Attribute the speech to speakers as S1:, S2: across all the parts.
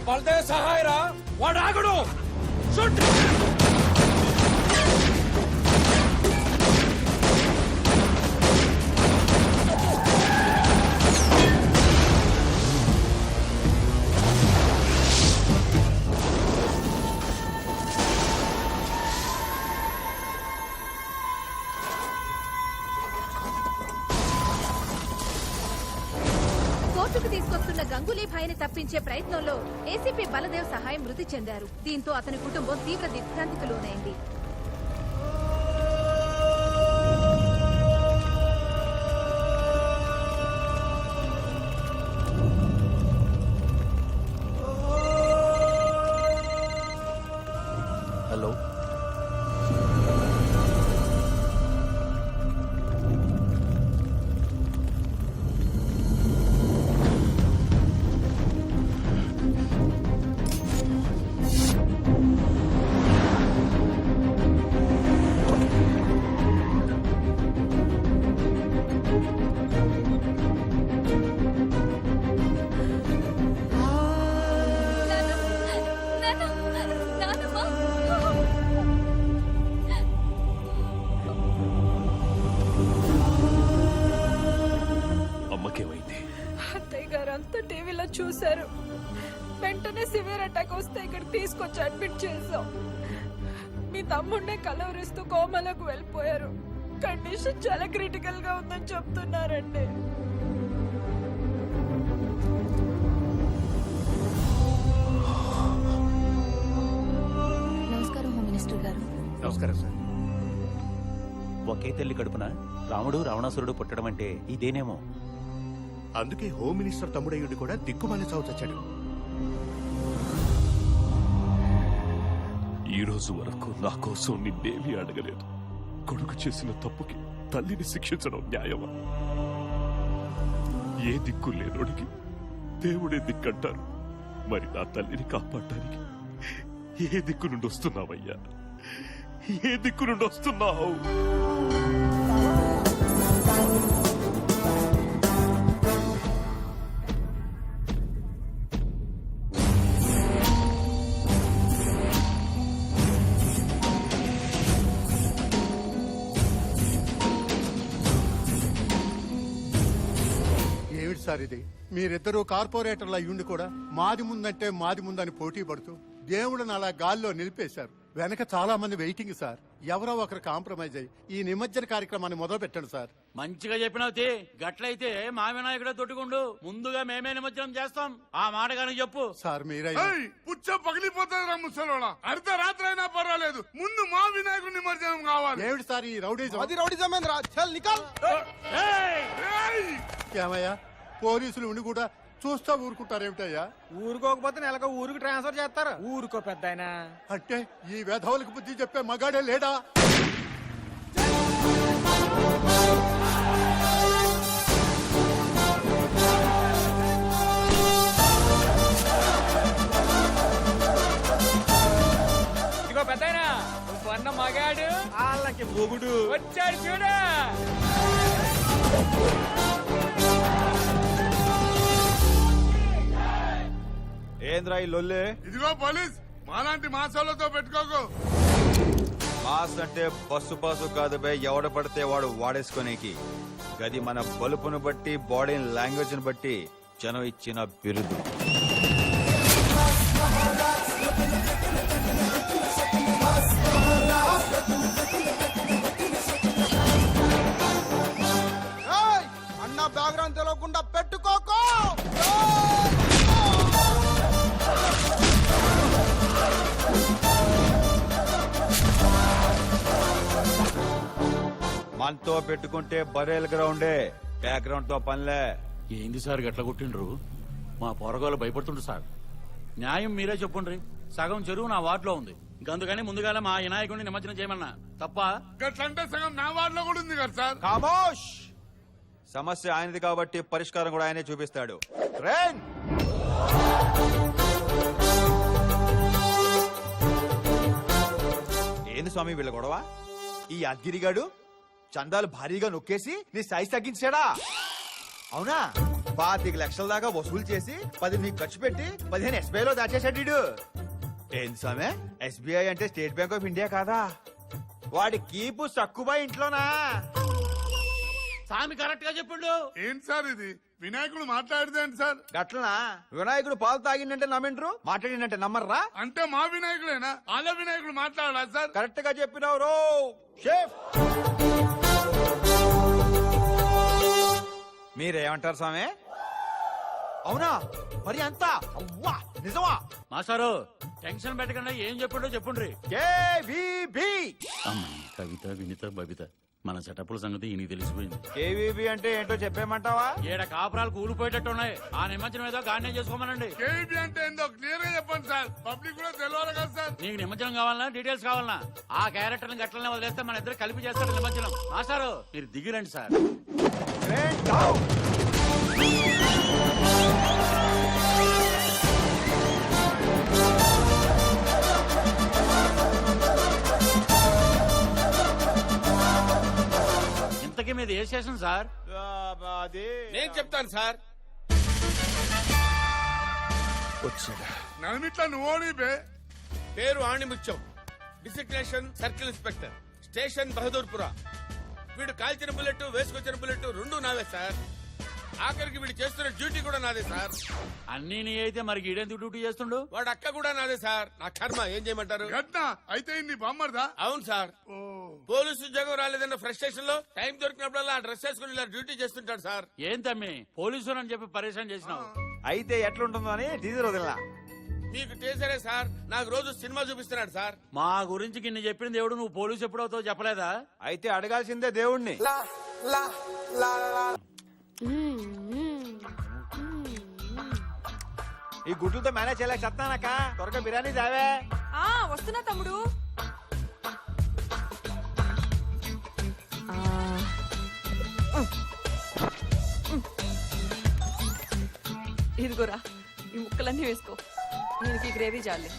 S1: బలదేవ్ సహాయరా వాడు ఆగడు.
S2: కోర్టుకు తీసుకొస్తున్న గంగూలీ భాయ్ని తప్పించే ప్రయత్నంలో ఏసీపీ బలదేవ్ సహాయం మృతి చెందారు. దీంతో అతని కుటుంబం తీవ్ర దిగ్భ్రాంతికి లోనైంది.
S3: హలో,
S4: అంతా టీవీలో చూశారు. వెంటనే సివియర్ అటాక్ వస్తే ఇక్కడ తీసుకొచ్చి అడ్మిట్ చేసాం. మీ తమ్ముడినే కలవరిస్తూ కోమలోకి వెళ్ళిపోయారు. కండిషన్ చాలా క్రిటికల్ గా ఉందని చెప్తున్నారండి.
S2: నమస్కారం హోమ్ మినిస్టర్ గారు.
S3: నమస్కారం సార్. ఒకే తల్లి కడుపున రాముడు రావణాసురుడు పుట్టడం అంటే ఇదేనేమో.
S5: అందుకే హోమ్ మినిస్టర్ తమ్ముడయ్యుడు కూడా దిక్కుమాలి చావు చచ్చాడు.
S6: ఈ రోజు వరకు నా కోసం నిన్నేమీ అడగలేదు. కొడుకు చేసిన తప్పుకి తల్లిని శిక్షించడం న్యాయమా? ఏ దిక్కు లేనోడికి దేవుడే దిక్కంటారు. మరి నా తల్లిని కాపాడటానికి ఏ దిక్కు నుండి వస్తున్నావయ్యా? ఏ దిక్కు నుండి వస్తున్నావు?
S7: సార్ ఇది మీరిద్దరూ కార్పొరేటర్ల అయ్యుండి కూడా మాది ముందంటే మాది ముందని పోటీ పడుతూ దేవుడిని అలా గాల్లో నిలిపేశారు. వెనక చాలా మంది వెయిటింగ్ సార్. ఎవరో ఒకరు కాంప్రమైజ్ అయ్యి ఈ నిమజ్జన కార్యక్రమాన్ని మొదలు పెట్టండి సార్.
S1: మంచిగా చెప్పినావు. గట్లయితే మా వినాయకుడే తొట్టుకుండు. ముందుగా మేమే నిమజ్జనం చేస్తాం. ఆ మాట కానీ చెప్పు
S7: సార్. మీరే
S5: పుచ్చ పగిలిపోతుంది రా ముసలోడా. అర్ధ రాత్రి అయినా పర్వాలేదు, ముందు మా వినాయకుడి నిమజ్జనం కావాలి.
S7: ఏమిటి సార్ ఈ రౌడీజం?
S5: అది రౌడీజమేంద్రా. చల్ నికల్.
S7: ఏమయ్యా, పోలీసులు ఉండి కూడా చూస్తా ఊరుకుంటారేమిటయ్యా?
S8: ఊరుకోకపోతే నెలకు ఊరికి ట్రాన్స్ఫర్ చేస్తారు. ఊరుకో పెద్దాయన
S7: అంటే ఈ వెధవులకు బుద్ధి చెప్పే మగాడే లేడా?
S8: ఇదిగో పెద్దాయన, నువ్వు అన్న మగాడు వాళ్ళకి మొగుడు వచ్చాడు చూడు.
S9: ఏంద్రా ఈ లొల్లే?
S5: ఇదిగో పోలీస్, మాలాంటి మాసాలతో పెట్టుకోకు.
S9: మాస్ అంటే బస్సు పాసు కాదు బే, ఎవడ పడితే వాడు వాడేసుకునేకి. గది మన బలుపును బట్టి, బాడీ లాంగ్వేజ్ ని బట్టి జనం ఇచ్చిన బిరుదు.
S8: అన్న బ్యాక్గ్రౌండ్ తెలియకుండా పెట్టుకోకో.
S9: మనతో పెట్టుకుంటే బరేల్ గ్రౌండే, బ్యాక్గ్రౌండ్ తో పనిలే.
S1: ఏంది సార్ గట్ల కొట్టిండ్రు? మా పొరగాలు భయపడుతుండ్రు సార్. న్యాయం మీరే చెప్పుండ్రి. సగం చెరువు నా వార్డులో ఉంది. అందుకని ముందుగాల మా వినాయకుడిని నిమజ్జనం చేయమన్నా తప్ప.
S5: గట్లంటే సగం నా వార్డులో కూడా ఉంది కదా సార్.
S9: ఖామోష్. సమస్య ఆయనది కాబట్టి పరిష్కారం కూడా ఆయనే చూపిస్తాడు. ట్రైన్ ఏంది స్వామి వీళ్ళ గొడవ? ఈ అద్గిరిగాడు చందాలు భారీగా నొక్కేసి నీ సైజ్ తగ్గించాడా? అవునా? 25 లక్షల దాకా వసూలు చేసి 10 మీకు ఖర్చు పెట్టి 15 ఎస్బీఐ లో దాచేశాడు వీడు. ఏంది స్వామి, ఎస్బీఐ అంటే స్టేట్ బ్యాంక్ ఆఫ్ ఇండియా కాదా? వాడి కీపు సక్కుబా ఇంట్లోనా?
S1: స్వామి కరెక్ట్ గా చెప్పిండు.
S5: ఏంటి సార్ ఇది? వినాయకుడు మాట్లాడితే సార్?
S9: గట్లనా? వినాయకుడు పాలు తాగిందంటే నమ్మిండ్రు, మాట్లాడిందంటే నమ్మర్రా?
S5: అంటే మా వినాయకుడేనా? వాళ్ళ వినాయకుడు మాట్లాడాలా సార్?
S9: కరెక్ట్ గా చెప్పినావు రో షేఫ్. మీరేమంటారు స్వామి? అవునా? మరి అంతా అవ్వా నిజమా?
S1: మాస్టారు టెన్షన్ పెట్టకుండా ఏం చెప్పిండో చెప్పుండ్రి.
S9: కేవీబీ.
S1: అమ్మాయి కవిత వినిత బబిత మన సెటప్ల సంగతి ఈయనకి తెలిసిపోయింది.
S9: కేవీబీ అంటే ఏంటో చెప్పేమంటావా?
S1: ఏడ కాపురాలు కూలిపోయేటట్టు ఉన్నాయి. ఆ నిమజ్జనం ఏదో గానే చేసుకోమనండి.
S5: కేబీ అంటే ఏందో క్లియర్ గా చెప్పండి సార్, పబ్లిక్ కూడా తెలియాలి కదా సార్.
S1: నీకు నిమజ్జనం కావాలన్నా డీటెయిల్స్ కావాలన్నా ఆ క్యారెక్టర్ గట్లనే వదిలేస్తే మన ఇద్దరు కలిపి చేస్తారు నిమజ్జనం. మాస్టారు మీరు దిగిరండి సార్. ఇంతకీ మీద ఏ స్టేషన్ సార్?
S9: అది
S8: నేను చెప్తాను సార్.
S5: నన్నిట్లా నువ్వు బే.
S8: పేరు Animuthyam, designation circle inspector, station Bahadurpura. వీడు కాల్చిన బుల్లెట్ వేసుకొచ్చిన బుల్లెట్ రెండు నావే సార్. ఆఖరికి వీడు చేస్తున్న డ్యూటీ కూడా నాదే సార్.
S1: అన్ని నీ అయితే మరి ఈడెందుకు డ్యూటీ చేస్తుండు?
S8: వాడు అక్క కూడా నాదే సార్. నా కర్మ, ఏం చేయమంటారు?
S5: ఘట్న అయితే ఇన్ని బామ్మర్దా?
S8: అవును సార్.
S5: ఓ
S8: పోలీసు ఉద్యోగం రాలేదన్న ఫ్రస్ట్రేషన్ లో టైం దొరికినప్పుడల్లా ఆ డ్రెస్ వేసుకుని ఇలా డ్యూటీ చేస్తుంటాడు సార్.
S1: ఏం తమ్మి పోలీసు అని చెప్పి పరేషాన్ చేసినావు?
S9: అయితే ఎట్లుంటుందో అని టీజర్ వదిలినా.
S8: మీకు చేసరే సార్, నాకు రోజు సినిమా చూపిస్తున్నాడు సార్.
S1: మా గురించి గిన్ని చెప్పింది దేవుడు, నువ్వు పోలీసు ఎప్పుడవుతావు చెప్పలేదా?
S9: అయితే అడగాల్సిందే దేవుణ్ణి. ఈ గుడ్లతో మేనేజ్ చేయలేక చెప్తానక్క. త్వరగా బిర్యానీ చావే.
S4: వస్తున్నా తమ్ముడు. ఇదిగోరా, ఈ ముక్కలన్నీ వేసుకో. నేను ఈ గ్రేవీ చాలే.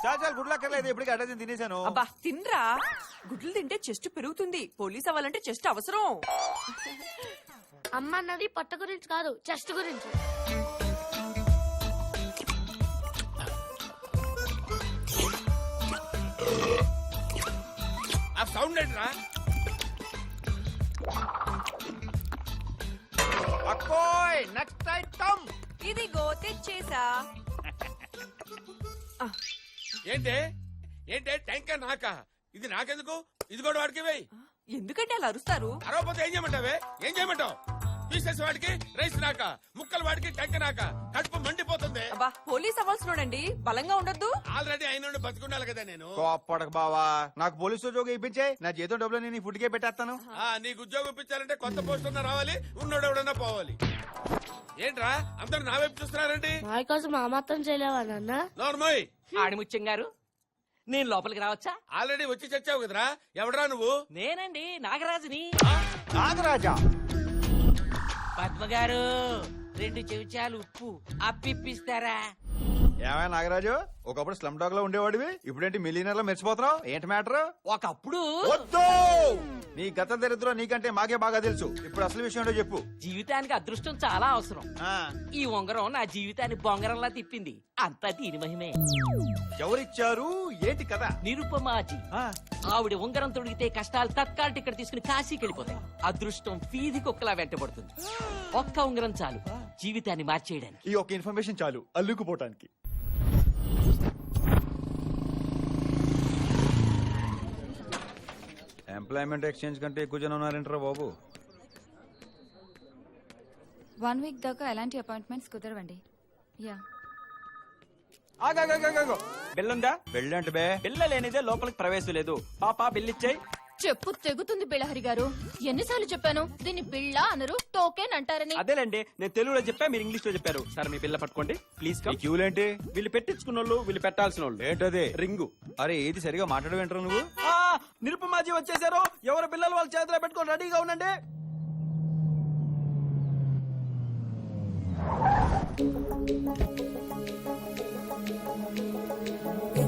S9: చాలా గుడ్లు అక్కర్లేదు, ఇప్పటికి అడ్డ తినేశాను.
S4: అబ్బా తినరా, గుడ్లు తింటే చెస్ట్ పెరుగుతుంది. పోలీస్ అవ్వాలంటే చెస్ట్ అవసరం.
S10: అమ్మ అన్నది పొట్ట గురించి కాదు, చెస్ట్ గురించి.
S8: ఆ సౌండ్ ఏంట్రా?
S9: అక్కోయ్ నెక్స్ట్ ఐటమ్.
S4: ఇదిగో తెచ్చేసా.
S8: ఏంటే ఏంటే ట్యాంకర్ నాకా? ఇది నాకెందుకు? ఇది కూడా వాడికి వేయి.
S4: ఎందుకంటే అలా అరుస్తారు?
S8: అరవపోతే ఏం చేయమంటావే? ఏం చేయమంటావు? పీసెస్ వాడికి, రైస్ నాక, ముక్కలు వాడికి, ట్యాంకర్ నాక. కడుపు మండిపోతుంది.
S4: అబ్బా పోలీస్ అవ్వాల్సినోడండి, బలంగా ఉండొద్దు.
S8: ఆల్రెడీ అయిన బతుకుండాలి కదా నేను.
S9: కోప్పడక బావా, నాకు పోలీసు ఉద్యోగం ఇప్పించే. నా జీతం డబ్బులు నేను ఫుడ్ కే పెట్టేస్తాను.
S8: నీకు ఉద్యోగం ఇప్పించాలంటే కొత్త పోస్ట్ ఉన్నా రావాలి, ఉన్నోడు ఎవడన్నా పోవాలి. ఏంట్రా అందరు నా వైపు చూస్తున్నారండి?
S10: మా కోసం మా మాత్రం చేయలేవా నాన్న?
S8: నోర్మోయ్.
S11: ఆడిముత్యం గారు, నేను లోపలికి రావచ్చా?
S8: ఆల్రెడీ వచ్చి చచ్చావు కదరా. ఎవడరా నువ్వు?
S11: నేనండి నాగరాజుని.
S9: నాగరాజా?
S11: పద్మ గారు, 2 చెంచాలు ఉప్పు అప్పిప్పిస్తారా?
S9: ఏమైనా నాగరాజు, ఒకప్పుడు స్లమ్ డాగ్ లో ఉండేవాడివి, ఇప్పుడేంటి మిలియనర్ లో మెరిచిపోతున్నావు? ఏంటి మ్యాటర్?
S11: ఒకప్పుడు
S9: వద్దు, నీ గత దరిద్రం నీకంటే మాకే బాగా తెలుసు. ఇప్పుడు అసలు విషయం ఏంటో చెప్పు.
S11: జీవితానికి అదృష్టం చాలా అవసరం.
S9: ఆ,
S11: ఈ ఉంగరం నా జీవితాన్ని బొంగరంలా తిప్పింది. అంతా దీని మహిమే.
S9: ఎవరిచ్చారు? ఏంటి కదా?
S11: నిరుపమాజీ. ఆవిడ ఉంగరం తొడిగితే కష్టాలు తత్కాల టికెట్ తీసుకుని కాశీకి వెళ్ళిపోతాయి. అదృష్టం వీధి కుక్కలా వెంటబడుతుంది. ఒక్క ఉంగరం చాలు జీవితాన్ని మార్చేయడానికి.
S9: ఈ ఒక్క ఇన్ఫర్మేషన్ చాలు అల్లుకుపోవటానికి. ఎంప్లాయ్మెంట్ ఎక్స్చేంజ్ కంటే ఎక్కువ జనం ఉన్నారంటారా బాబు?
S2: 1 వీక్ దాకా ఎలాంటి అపాయింట్మెంట్స్ కుదరవండి. యా
S3: బిల్లుందా?
S9: పెళ్ళంటే బే
S3: బిల్ల లేనిదే లోపలికి ప్రవేశం లేదు. పాపా బిల్లిచ్చాయి.
S2: చెప్పు తెగుతుంది బిళ్ళహరి గారు. ఎన్నిసార్లు చెప్పాను దీన్ని బిళ్ళ అనరు, టోకెన్ అంటారని.
S3: అదేలేండి, నేను తెలుగులో చెప్పా, మీరు ఇంగ్లీష్ లో చెప్పారు. సార్ మీ బిల్ల పట్టుకోండి ప్లీజ్.
S9: ఈ క్యూలేంటి?
S3: వీళ్ళు పెట్టించుకున్న వాళ్ళు, వీళ్ళు పెట్టాల్సిన వాళ్ళు.
S9: ఏంటది?
S3: రింగు.
S9: అరే ఏది సరిగా మాట్లాడవేంటారు నువ్వు?
S3: నిరుపమాజీ వచ్చేసారు. ఎవరు బిల్లలు వాళ్ళ చేతిలో పెట్టుకొని రెడీగా ఉండండి.